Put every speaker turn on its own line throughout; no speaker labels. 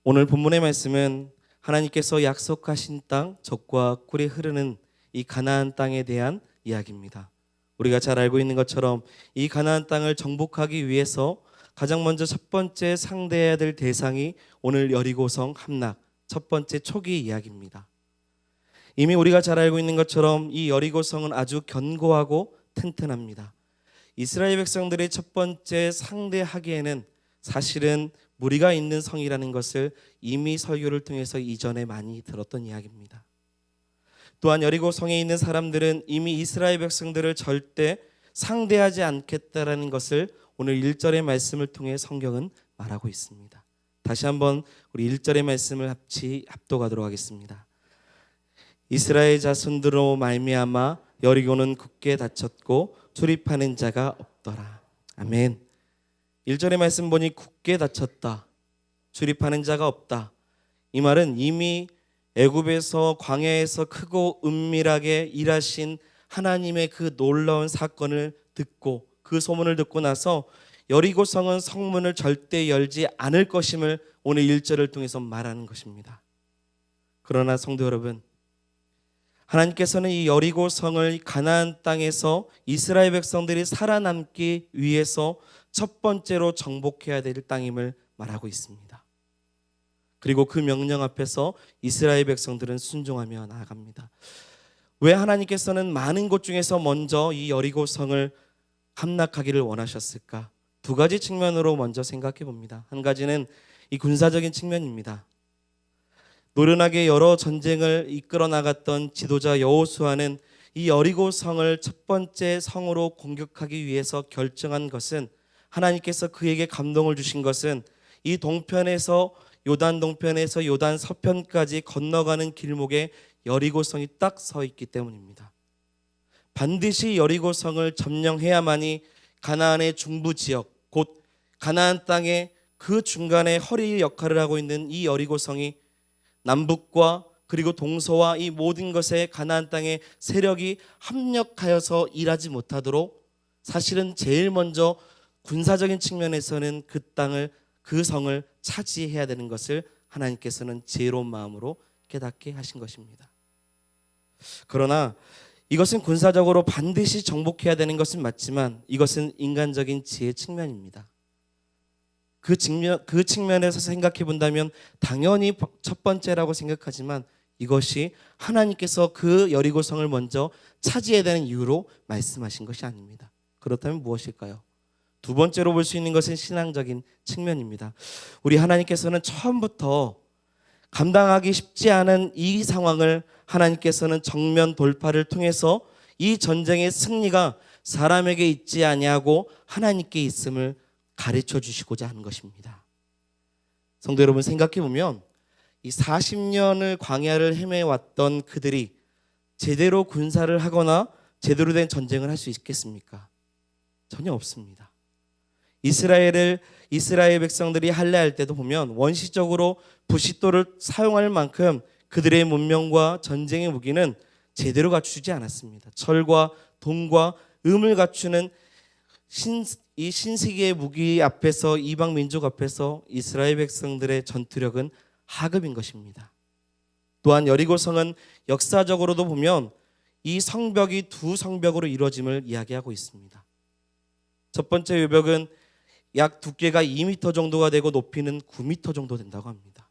오늘 본문의 말씀은 하나님께서 약속하신 땅, 젖과 꿀이 흐르는 이 가나안 땅에 대한 이야기입니다. 우리가 잘 알고 있는 것처럼 이 가나안 땅을 정복하기 위해서 가장 먼저 첫 번째 상대해야 될 대상이 오늘 여리고성 함락, 첫 번째 초기 이야기입니다. 이미 우리가 잘 알고 있는 것처럼 이 여리고성은 아주 견고하고 튼튼합니다. 이스라엘 백성들이 첫 번째 상대하기에는 사실은 무리가 있는 성이라는 것을 이미 설교를 통해서 이전에 많이 들었던 이야기입니다. 또한 여리고 성에 있는 사람들은 이미 이스라엘 백성들을 절대 상대하지 않겠다라는 것을 오늘 1절의 말씀을 통해 성경은 말하고 있습니다. 다시 한번 우리 1절의 말씀을 합독하도록 하겠습니다. 이스라엘 자손들로 말미암아 여리고는 굳게 닫혔고 출입하는 자가 없더라. 아멘. 1절의 말씀 보니 굳게 닫혔다, 출입하는 자가 없다. 이 말은 이미 애굽에서 광야에서 크고 은밀하게 일하신 하나님의 그 놀라운 사건을 듣고 그 소문을 듣고 나서 여리고성은 성문을 절대 열지 않을 것임을 오늘 1절을 통해서 말하는 것입니다. 그러나 성도 여러분, 하나님께서는 이 여리고성을 가나안 땅에서 이스라엘 백성들이 살아남기 위해서 첫 번째로 정복해야 될 땅임을 말하고 있습니다. 그리고 그 명령 앞에서 이스라엘 백성들은 순종하며 나아갑니다. 왜 하나님께서는 많은 곳 중에서 먼저 이 여리고성을 함락하기를 원하셨을까? 두 가지 측면으로 먼저 생각해 봅니다. 한 가지는 이 군사적인 측면입니다. 노련하게 여러 전쟁을 이끌어 나갔던 지도자 여호수아는 이 여리고성을 첫 번째 성으로 공격하기 위해서 결정한 것은, 하나님께서 그에게 감동을 주신 것은 이 동편에서 요단 동편에서 요단 서편까지 건너가는 길목에 여리고성이 딱 서 있기 때문입니다. 반드시 여리고성을 점령해야만이 가나안의 중부 지역, 곧 가나안 땅의 그 중간에 허리 역할을 하고 있는 이 여리고성이 남북과 그리고 동서와 이 모든 것에 가나안 땅의 세력이 합력하여서 일하지 못하도록 사실은 제일 먼저 군사적인 측면에서는 그 땅을, 그 성을 차지해야 되는 것을 하나님께서는 지혜로운 마음으로 깨닫게 하신 것입니다. 그러나 이것은 군사적으로 반드시 정복해야 되는 것은 맞지만 이것은 인간적인 지혜 측면입니다. 그 측면에서 생각해 본다면 당연히 첫 번째라고 생각하지만 이것이 하나님께서 그 여리고성을 먼저 차지해야 되는 이유로 말씀하신 것이 아닙니다. 그렇다면 무엇일까요? 두 번째로 볼 수 있는 것은 신앙적인 측면입니다. 우리 하나님께서는 처음부터 감당하기 쉽지 않은 이 상황을 하나님께서는 정면 돌파를 통해서 이 전쟁의 승리가 사람에게 있지 아니하고 하나님께 있음을 가르쳐 주시고자 하는 것입니다. 성도 여러분, 생각해 보면 이 40년을 광야를 헤매왔던 그들이 제대로 군사를 하거나 제대로 된 전쟁을 할 수 있겠습니까? 전혀 없습니다. 이스라엘 백성들이 할례할 때도 보면 원시적으로 부싯돌을 사용할 만큼 그들의 문명과 전쟁의 무기는 제대로 갖추지 않았습니다. 철과 동과 음을 갖추는 이 신세계의 무기 앞에서, 이방 민족 앞에서 이스라엘 백성들의 전투력은 하급인 것입니다. 또한 여리고성은 역사적으로도 보면 이 성벽이 두 성벽으로 이루어짐을 이야기하고 있습니다. 첫 번째 외벽은 약 두께가 2m 정도가 되고 높이는 9m 정도 된다고 합니다.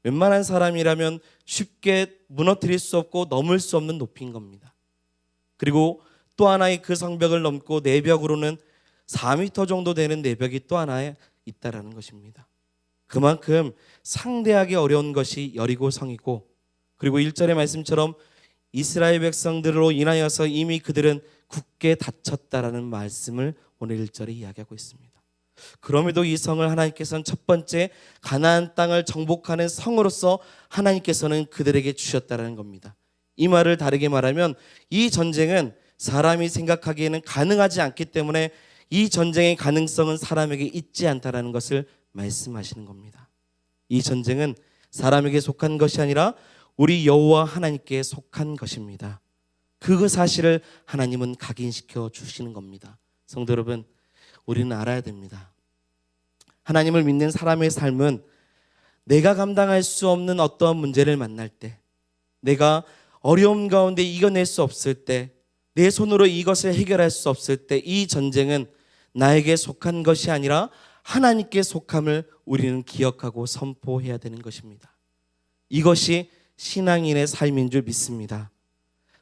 웬만한 사람이라면 쉽게 무너뜨릴 수 없고 넘을 수 없는 높이인 겁니다. 그리고 또 하나의 그 성벽을 넘고 내벽으로는 4m 정도 되는 내벽이 또 하나 있다라는 것입니다. 그만큼 상대하기 어려운 것이 여리고성이고, 그리고 1절의 말씀처럼 이스라엘 백성들로 인하여서 이미 그들은 굳게 닫혔다라는 말씀을 오늘 1절에 이야기하고 있습니다. 그럼에도 이 성을 하나님께서는 첫 번째 가나안 땅을 정복하는 성으로서 하나님께서는 그들에게 주셨다라는 겁니다. 이 말을 다르게 말하면 이 전쟁은 사람이 생각하기에는 가능하지 않기 때문에 이 전쟁의 가능성은 사람에게 있지 않다라는 것을 말씀하시는 겁니다. 이 전쟁은 사람에게 속한 것이 아니라 우리 여호와 하나님께 속한 것입니다. 그 사실을 하나님은 각인시켜 주시는 겁니다. 성도 여러분, 우리는 알아야 됩니다. 하나님을 믿는 사람의 삶은 내가 감당할 수 없는 어떠한 문제를 만날 때, 내가 어려움 가운데 이겨낼 수 없을 때, 내 손으로 이것을 해결할 수 없을 때, 이 전쟁은 나에게 속한 것이 아니라 하나님께 속함을 우리는 기억하고 선포해야 되는 것입니다. 이것이 신앙인의 삶인 줄 믿습니다.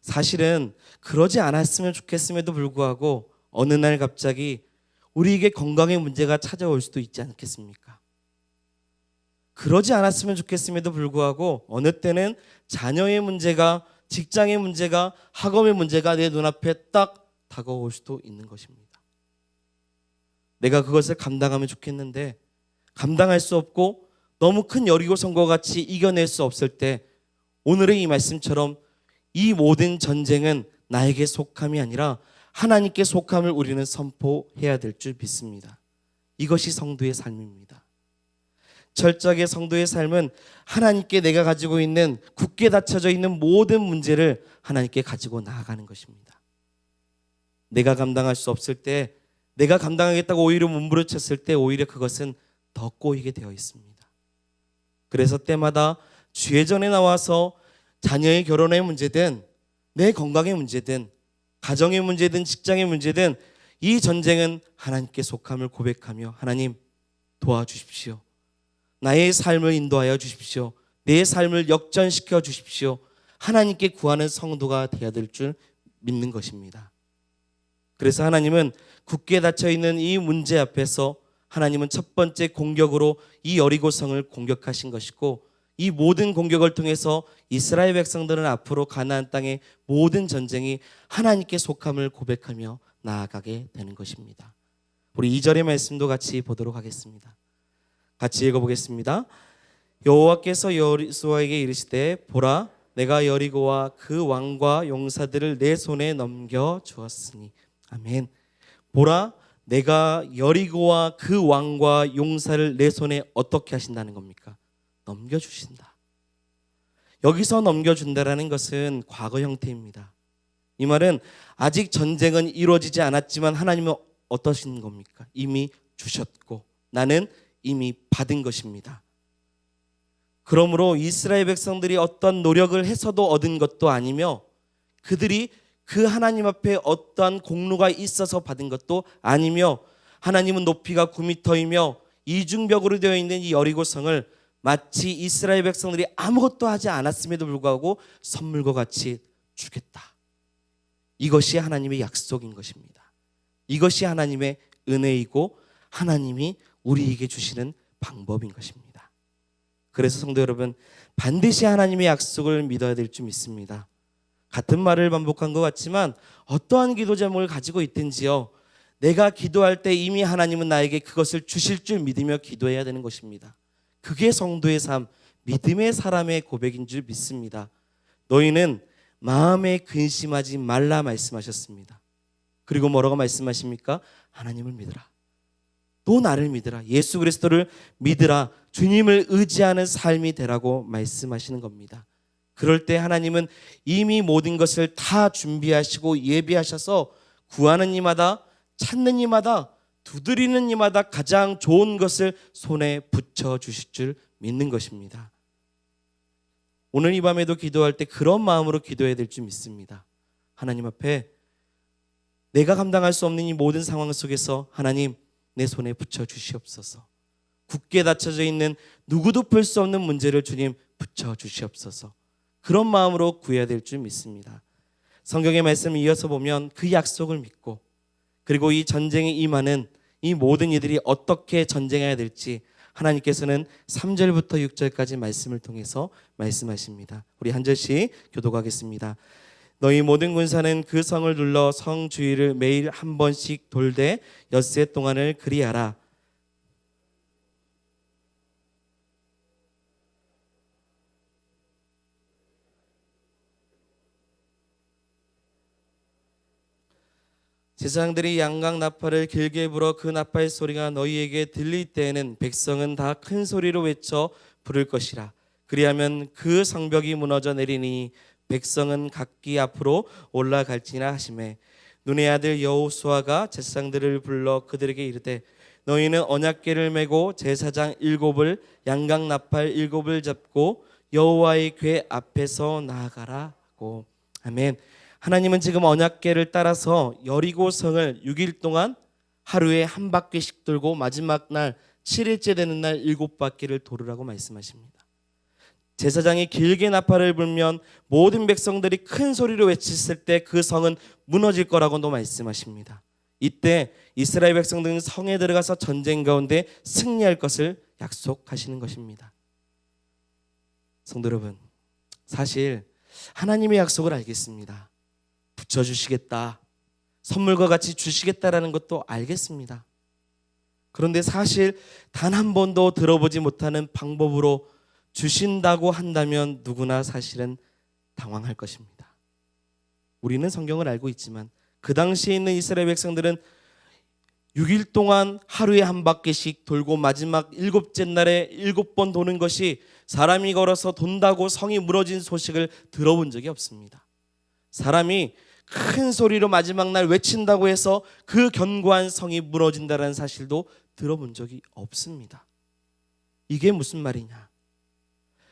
사실은 그러지 않았으면 좋겠음에도 불구하고 어느 날 갑자기 우리에게 건강의 문제가 찾아올 수도 있지 않겠습니까? 그러지 않았으면 좋겠음에도 불구하고 어느 때는 자녀의 문제가, 직장의 문제가, 학업의 문제가 내 눈앞에 딱 다가올 수도 있는 것입니다. 내가 그것을 감당하면 좋겠는데 감당할 수 없고 너무 큰 여리고성과 같이 이겨낼 수 없을 때, 오늘의 이 말씀처럼 이 모든 전쟁은 나에게 속함이 아니라 하나님께 속함을 우리는 선포해야 될 줄 믿습니다. 이것이 성도의 삶입니다. 철저하게 성도의 삶은 하나님께 내가 가지고 있는, 굳게 닫혀져 있는 모든 문제를 하나님께 가지고 나아가는 것입니다. 내가 감당할 수 없을 때, 내가 감당하겠다고 오히려 몸부림쳤을 때 오히려 그것은 더 꼬이게 되어 있습니다. 그래서 때마다 주의 전에 나와서 자녀의 결혼의 문제든 내 건강의 문제든 가정의 문제든 직장의 문제든 이 전쟁은 하나님께 속함을 고백하며, 하나님 도와주십시오. 나의 삶을 인도하여 주십시오. 내 삶을 역전시켜 주십시오. 하나님께 구하는 성도가 되어야 될 줄 믿는 것입니다. 그래서 하나님은 굳게 닫혀있는 이 문제 앞에서 하나님은 첫 번째 공격으로 이 여리고성을 공격하신 것이고, 이 모든 공격을 통해서 이스라엘 백성들은 앞으로 가나안 땅의 모든 전쟁이 하나님께 속함을 고백하며 나아가게 되는 것입니다. 우리 2절의 말씀도 같이 보도록 하겠습니다. 같이 읽어보겠습니다. 여호와께서 여호수아에게 이르시되 보라, 내가 여리고와 그 왕과 용사들을 내 손에 넘겨 주었으니. 아멘. 보라, 내가 여리고와 그 왕과 용사를 내 손에 어떻게 하신다는 겁니까? 넘겨주신다. 여기서 넘겨준다라는 것은 과거 형태입니다. 이 말은 아직 전쟁은 이루어지지 않았지만 하나님은 어떠신 겁니까? 이미 주셨고 나는 이미 받은 것입니다. 그러므로 이스라엘 백성들이 어떤 노력을 해서도 얻은 것도 아니며, 그들이 그 하나님 앞에 어떠한 공로가 있어서 받은 것도 아니며, 하나님은 높이가 9m이며 이중벽으로 되어 있는 이 여리고성을 마치 이스라엘 백성들이 아무것도 하지 않았음에도 불구하고 선물과 같이 주겠다. 이것이 하나님의 약속인 것입니다. 이것이 하나님의 은혜이고 하나님이 우리에게 주시는 방법인 것입니다. 그래서 성도 여러분, 반드시 하나님의 약속을 믿어야 될 줄 믿습니다. 같은 말을 반복한 것 같지만 어떠한 기도 제목을 가지고 있든지요, 내가 기도할 때 이미 하나님은 나에게 그것을 주실 줄 믿으며 기도해야 되는 것입니다. 그게 성도의 삶, 믿음의 사람의 고백인 줄 믿습니다. 너희는 마음에 근심하지 말라 말씀하셨습니다. 그리고 뭐라고 말씀하십니까? 하나님을 믿으라. 또 나를 믿으라. 예수 그리스도를 믿으라. 주님을 의지하는 삶이 되라고 말씀하시는 겁니다. 그럴 때 하나님은 이미 모든 것을 다 준비하시고 예비하셔서 구하는 이마다, 찾는 이마다, 두드리는 이마다 가장 좋은 것을 손에 붙여주실 줄 믿는 것입니다. 오늘 이 밤에도 기도할 때 그런 마음으로 기도해야 될 줄 믿습니다. 하나님 앞에 내가 감당할 수 없는 이 모든 상황 속에서 하나님 내 손에 붙여주시옵소서. 굳게 닫혀져 있는 누구도 풀 수 없는 문제를 주님 붙여주시옵소서. 그런 마음으로 구해야 될 줄 믿습니다. 성경의 말씀을 이어서 보면 그 약속을 믿고, 그리고 이 전쟁에 임하는 이 모든 이들이 어떻게 전쟁해야 될지 하나님께서는 3절부터 6절까지 말씀을 통해서 말씀하십니다. 우리 한 절씩 교독하겠습니다. 너희 모든 군사는 그 성을 둘러 성 주위를 매일 한 번씩 돌되 엿새 동안을 그리하라. 제사장들이 양각 나팔을 길게 불어 그 나팔 소리가 너희에게 들릴 때에는 백성은 다 큰 소리로 외쳐 부를 것이라. 그리하면 그 성벽이 무너져 내리니 백성은 각기 앞으로 올라갈지나 하시매, 눈의 아들 여호수아가 제사장들을 불러 그들에게 이르되 너희는 언약궤를 메고 제사장 7을 양각 나팔 7을 잡고 여호와의 궤 앞에서 나아가라고. 아멘. 하나님은 지금 언약궤를 따라서 여리고 성을 6일 동안 하루에 한 바퀴씩 돌고 마지막 날 7일째 되는 날 7바퀴를 돌으라고 말씀하십니다. 제사장이 길게 나팔을 불면 모든 백성들이 큰 소리로 외쳤을 때 그 성은 무너질 거라고도 말씀하십니다. 이때 이스라엘 백성들은 성에 들어가서 전쟁 가운데 승리할 것을 약속하시는 것입니다. 성도 여러분, 사실 하나님의 약속을 알겠습니다. 붙여주시겠다, 선물과 같이 주시겠다라는 것도 알겠습니다. 그런데 사실 단 한 번도 들어보지 못하는 방법으로 주신다고 한다면 누구나 사실은 당황할 것입니다. 우리는 성경을 알고 있지만 그 당시에 있는 이스라엘 백성들은 6일 동안 하루에 한 바퀴씩 돌고 마지막 7째 날에 7번 도는 것이 사람이 걸어서 돈다고 성이 무너진 소식을 들어본 적이 없습니다. 사람이 큰 소리로 마지막 날 외친다고 해서 그 견고한 성이 무너진다는 사실도 들어본 적이 없습니다. 이게 무슨 말이냐?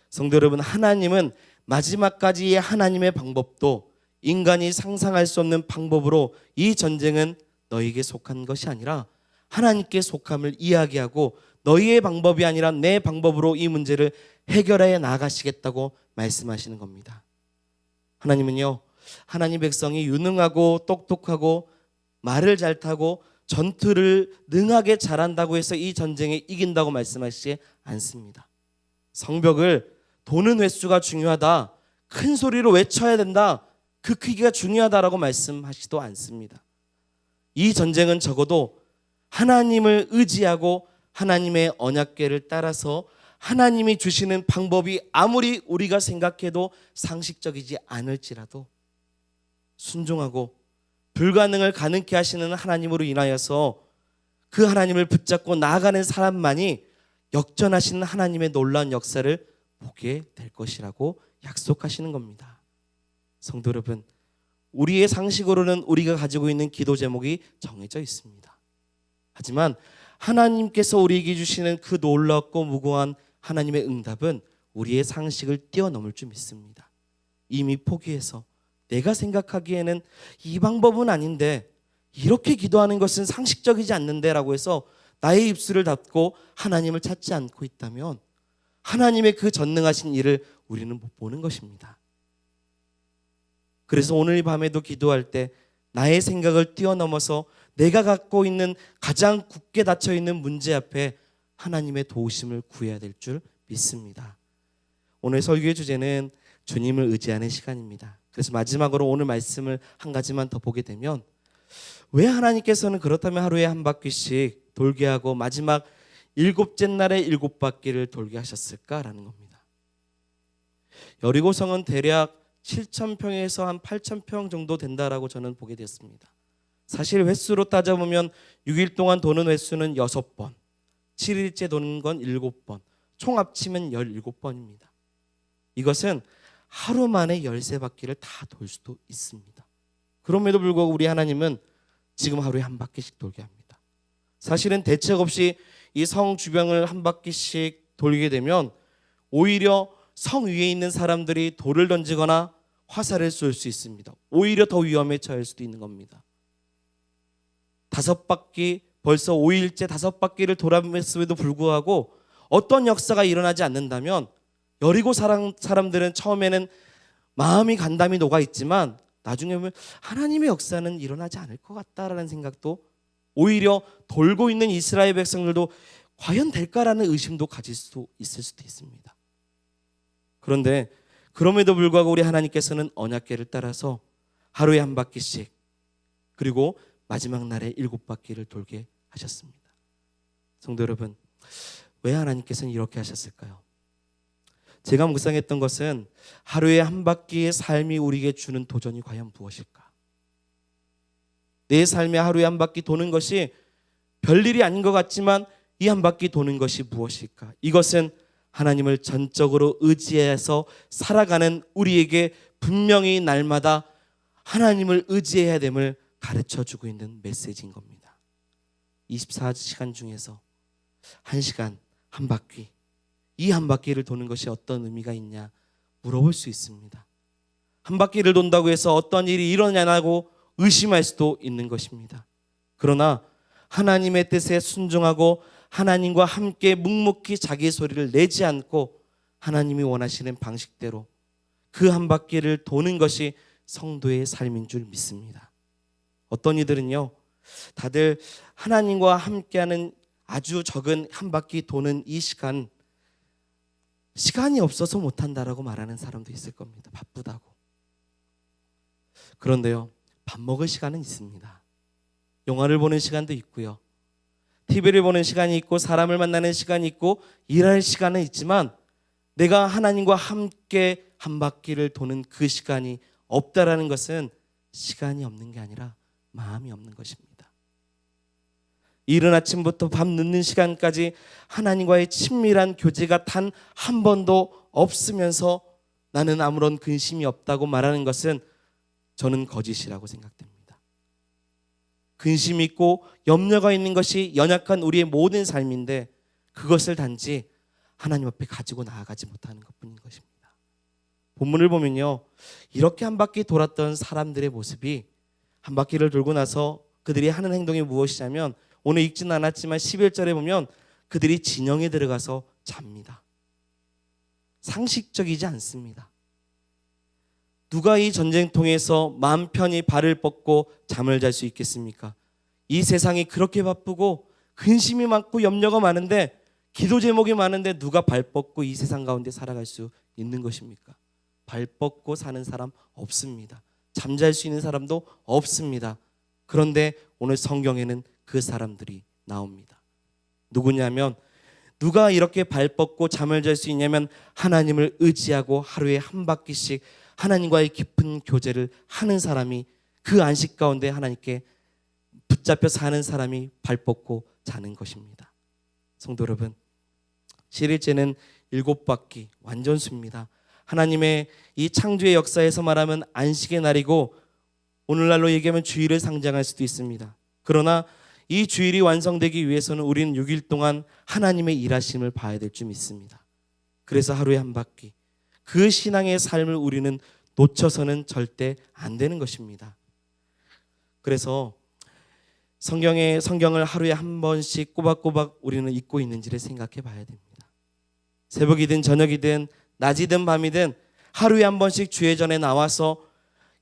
성도 여러분, 하나님은 마지막까지의 하나님의 방법도 인간이 상상할 수 없는 방법으로 이 전쟁은 너희에게 속한 것이 아니라 하나님께 속함을 이야기하고 너희의 방법이 아니라 내 방법으로 이 문제를 해결해 나가시겠다고 말씀하시는 겁니다. 하나님은요, 하나님 백성이 유능하고 똑똑하고 말을 잘 타고 전투를 능하게 잘한다고 해서 이 전쟁에 이긴다고 말씀하시지 않습니다. 성벽을 도는 횟수가 중요하다, 큰 소리로 외쳐야 된다, 그 크기가 중요하다라고 말씀하시도 않습니다. 이 전쟁은 적어도 하나님을 의지하고 하나님의 언약궤를 따라서 하나님이 주시는 방법이 아무리 우리가 생각해도 상식적이지 않을지라도 순종하고 불가능을 가능케 하시는 하나님으로 인하여서 그 하나님을 붙잡고 나아가는 사람만이 역전하시는 하나님의 놀라운 역사를 보게 될 것이라고 약속하시는 겁니다. 성도 여러분, 우리의 상식으로는 우리가 가지고 있는 기도 제목이 정해져 있습니다. 하지만 하나님께서 우리에게 주시는 그 놀랍고 무고한 하나님의 응답은 우리의 상식을 뛰어넘을 줄 믿습니다. 이미 포기해서 내가 생각하기에는 이 방법은 아닌데, 이렇게 기도하는 것은 상식적이지 않는데 라고 해서 나의 입술을 닫고 하나님을 찾지 않고 있다면 하나님의 그 전능하신 일을 우리는 못 보는 것입니다. 그래서 오늘 밤에도 기도할 때 나의 생각을 뛰어넘어서 내가 갖고 있는 가장 굳게 닫혀있는 문제 앞에 하나님의 도우심을 구해야 될 줄 믿습니다. 오늘 설교의 주제는 주님을 의지하는 시간입니다. 그래서 마지막으로 오늘 말씀을 한 가지만 더 보게 되면, 왜 하나님께서는 그렇다면 하루에 한 바퀴씩 돌게 하고 마지막 7째 날에 7바퀴를 돌게 하셨을까라는 겁니다. 여리고성은 대략 7,000평에서 한 8,000평 정도 된다라고 저는 보게 됐습니다. 사실 횟수로 따져보면 6일 동안 도는 횟수는 6번, 7일째 도는 건 7번, 총 합치면 17번입니다. 이것은 하루 만에 13바퀴를 다 돌 수도 있습니다. 그럼에도 불구하고 우리 하나님은 지금 하루에 한 바퀴씩 돌게 합니다. 사실은 대책 없이 이 성 주변을 한 바퀴씩 돌게 되면 오히려 성 위에 있는 사람들이 돌을 던지거나 화살을 쏠 수 있습니다. 오히려 더 위험에 처할 수도 있는 겁니다. 5바퀴, 벌써 5일째 5바퀴를 돌았음에도 불구하고 어떤 역사가 일어나지 않는다면 여리고 사람들은 처음에는 마음이 간담이 녹아 있지만 나중에 보면 하나님의 역사는 일어나지 않을 것 같다라는 생각도, 오히려 돌고 있는 이스라엘 백성들도 과연 될까라는 의심도 가질 수 있을 수도 있습니다. 그런데 그럼에도 불구하고 우리 하나님께서는 언약궤를 따라서 하루에 한 바퀴씩, 그리고 마지막 날에 7바퀴를 돌게 하셨습니다. 성도 여러분, 왜 하나님께서는 이렇게 하셨을까요? 제가 묵상했던 것은 하루에 한 바퀴의 삶이 우리에게 주는 도전이 과연 무엇일까? 내 삶에 하루에 한 바퀴 도는 것이 별일이 아닌 것 같지만 이 한 바퀴 도는 것이 무엇일까? 이것은 하나님을 전적으로 의지해서 살아가는 우리에게 분명히 날마다 하나님을 의지해야 됨을 가르쳐주고 있는 메시지인 겁니다. 24시간 중에서 1시간 한 바퀴, 이 한 바퀴를 도는 것이 어떤 의미가 있냐 물어볼 수 있습니다. 한 바퀴를 돈다고 해서 어떤 일이 일어나냐고 의심할 수도 있는 것입니다. 그러나 하나님의 뜻에 순종하고 하나님과 함께 묵묵히 자기 소리를 내지 않고 하나님이 원하시는 방식대로 그 한 바퀴를 도는 것이 성도의 삶인 줄 믿습니다. 어떤 이들은요, 다들 하나님과 함께하는 아주 적은 한 바퀴 도는 이 시간이 없어서 못한다라고 말하는 사람도 있을 겁니다. 바쁘다고. 그런데요, 밥 먹을 시간은 있습니다. 영화를 보는 시간도 있고요, TV를 보는 시간이 있고, 사람을 만나는 시간이 있고, 일할 시간은 있지만 내가 하나님과 함께 한 바퀴를 도는 그 시간이 없다라는 것은 시간이 없는 게 아니라 마음이 없는 것입니다. 이른 아침부터 밤 늦는 시간까지 하나님과의 친밀한 교제가 단 한 번도 없으면서 나는 아무런 근심이 없다고 말하는 것은 저는 거짓이라고 생각됩니다. 근심이 있고 염려가 있는 것이 연약한 우리의 모든 삶인데 그것을 단지 하나님 앞에 가지고 나아가지 못하는 것뿐인 것입니다. 본문을 보면요, 이렇게 한 바퀴 돌았던 사람들의 모습이 한 바퀴를 돌고 나서 그들이 하는 행동이 무엇이냐면, 오늘 읽지는 않았지만 11절에 보면 그들이 진영에 들어가서 잡니다. 상식적이지 않습니다. 누가 이 전쟁통에서 마음 편히 발을 뻗고 잠을 잘 수 있겠습니까? 이 세상이 그렇게 바쁘고 근심이 많고 염려가 많은데, 기도 제목이 많은데 누가 발 뻗고 이 세상 가운데 살아갈 수 있는 것입니까? 발 뻗고 사는 사람 없습니다. 잠잘 수 있는 사람도 없습니다. 그런데 오늘 성경에는 그 사람들이 나옵니다. 누구냐면, 누가 이렇게 발 뻗고 잠을 잘 수 있냐면 하나님을 의지하고 하루에 한 바퀴씩 하나님과의 깊은 교제를 하는 사람이, 그 안식 가운데 하나님께 붙잡혀 사는 사람이 발 뻗고 자는 것입니다. 성도 여러분, 7일째는 7바퀴 완전수입니다. 하나님의 이 창조의 역사에서 말하면 안식의 날이고, 오늘날로 얘기하면 주일을 상징할 수도 있습니다. 그러나 이 주일이 완성되기 위해서는 우리는 6일 동안 하나님의 일하심을 봐야 될 줄 믿습니다. 그래서 하루에 한 바퀴, 그 신앙의 삶을 우리는 놓쳐서는 절대 안 되는 것입니다. 그래서 성경을 하루에 한 번씩 꼬박꼬박 우리는 읽고 있는지를 생각해 봐야 됩니다. 새벽이든 저녁이든 낮이든 밤이든 하루에 한 번씩 주의 전에 나와서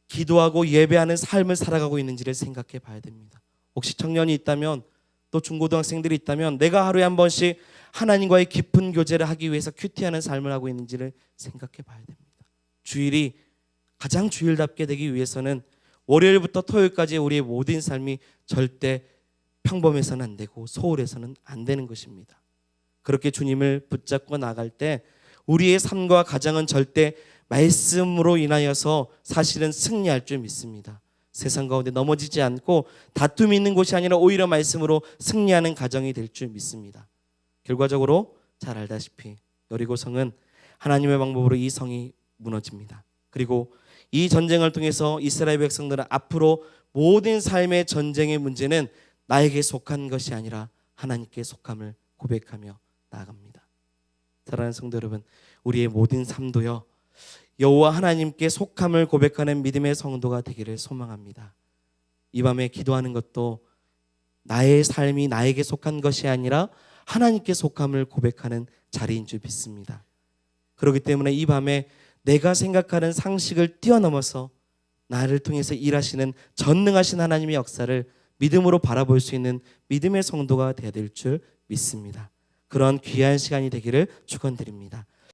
기도하고 예배하는 삶을 살아가고 있는지를 생각해 봐야 됩니다. 혹시 청년이 있다면, 또 중고등학생들이 있다면 내가 하루에 한 번씩 하나님과의 깊은 교제를 하기 위해서 큐티하는 삶을 하고 있는지를 생각해 봐야 됩니다. 주일이 가장 주일답게 되기 위해서는 월요일부터 토요일까지 우리의 모든 삶이 절대 평범해서는 안 되고 소홀해서는 안 되는 것입니다. 그렇게 주님을 붙잡고 나갈 때 우리의 삶과 가정은 절대 말씀으로 인하여서 사실은 승리할 줄 믿습니다. 세상 가운데 넘어지지 않고 다툼이 있는 곳이 아니라 오히려 말씀으로 승리하는 가정이 될 줄 믿습니다. 결과적으로 잘 알다시피 여리고성은 하나님의 방법으로 이 성이 무너집니다. 그리고 이 전쟁을 통해서 이스라엘 백성들은 앞으로 모든 삶의 전쟁의 문제는 나에게 속한 것이 아니라 하나님께 속함을 고백하며 나아갑니다. 사랑하는 성도 여러분, 우리의 모든 삶도요, 여호와 하나님께 속함을 고백하는 믿음의 성도가 되기를 소망합니다. 이 밤에 기도하는 것도 나의 삶이 나에게 속한 것이 아니라 하나님께 속함을 고백하는 자리인 줄 믿습니다. 그렇기 때문에 이 밤에 내가 생각하는 상식을 뛰어넘어서 나를 통해서 일하시는 전능하신 하나님의 역사를 믿음으로 바라볼 수 있는 믿음의 성도가 되어야 될 줄 믿습니다. 그런 귀한 시간이 되기를 축원드립니다.